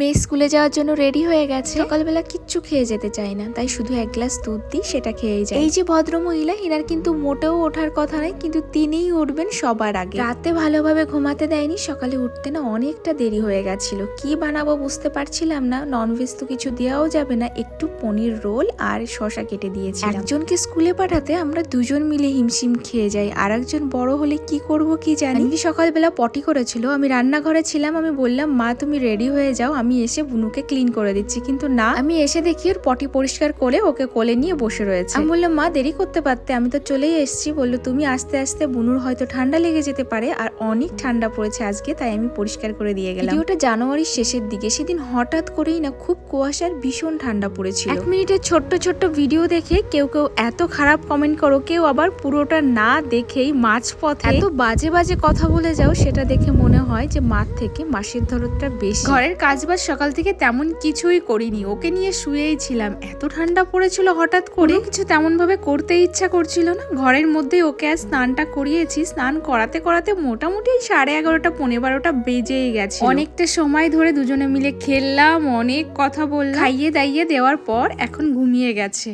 মেয়ে স্কুলে যাওয়ার জন্য রেডি হয়ে গেছে। সকালবেলা কিচ্ছু খেয়ে যেতে চায় না, তাই শুধু এক গ্লাস দুধ দিই, সেটা খেয়েই যায়। এই যে ভদ্র মহিলা, এনার কিন্তু মোটেও ওঠার কথা নাই, কিন্তু তিনিই উঠবেন সবার আগে। রাতে ভালোভাবে ঘুমাতে দেয়নি, সকালে উঠতে না অনেকটা দেরি হয়ে গেছিল। কি বানাবো বুঝতে পারছিলাম না। ননভেজ তো কিছু দেওয়াও যাবে না, একটু পনির রোল আর শসা কেটে দিয়েছি। একজনকে স্কুলে পাঠাতে আমরা দুজন মিলে হিমশিম খেয়ে যাই, আর একজন বড় হলে কি করব কি জানি। সকালবেলা পটি করেছিল, আমি রান্নাঘরে ছিলাম, আমি বললাম মা তুমি রেডি হয়ে যাও, আমি এসে বুনুকে ক্লিন করে দিচ্ছি। কিন্তু না, আমি এসে দেখি ওর পটি পরিষ্কার করে ওকে কোলে নিয়ে বসে রয়েছে। আমি বললাম মা দেরি করতে পারতে, আমি তো চলেই এসেছি। বললো তুমি আস্তে আস্তে, বুনুর হয়তো ঠান্ডা লেগে যেতে পারে, আর অনেক ঠান্ডা পড়েছে আজকে, তাই আমি পরিষ্কার করে দিয়ে গেলাম। ভিডিওটা জানুয়ারির শেষের দিকে, সেদিন হঠাৎ করেই না খুব কুয়াশার ভীষণ ঠান্ডা পড়েছিল। 1 মিনিটের ছোট্ট ছোট্ট ভিডিও দেখে কেউ কেউ এত খারাপ কমেন্ট করো, কেউ আবার পুরোটা না দেখেই মাঝপথে এত বাজে বাজে কথা বলে যাও, সেটা দেখে মনে হয় যে মার থেকে মাসের ধরনটা বেশি। ঘরের কাজবাজ সকাল থেকে তেমন কিছুই করিনি, ওকে নিয়ে শুয়েই ছিলাম। এত ঠান্ডা পড়েছিল হঠাৎ করে, কিছু তেমন ভাবে করতে ইচ্ছা করছিল না। ঘরের মধ্যেই ওকে আজ স্নানটা করিয়েছি। স্নান করাতে করাতে মোটামুটি 11:30 পৌনে 12টা বেজেই গেছে। অনেকটা সময় ধরে দুজনে মিলে খেললাম, অনেক কথা বললাম। খাইয়ে দাইয়ে দেওয়ার পর এখন ঘুমিয়ে গেছে।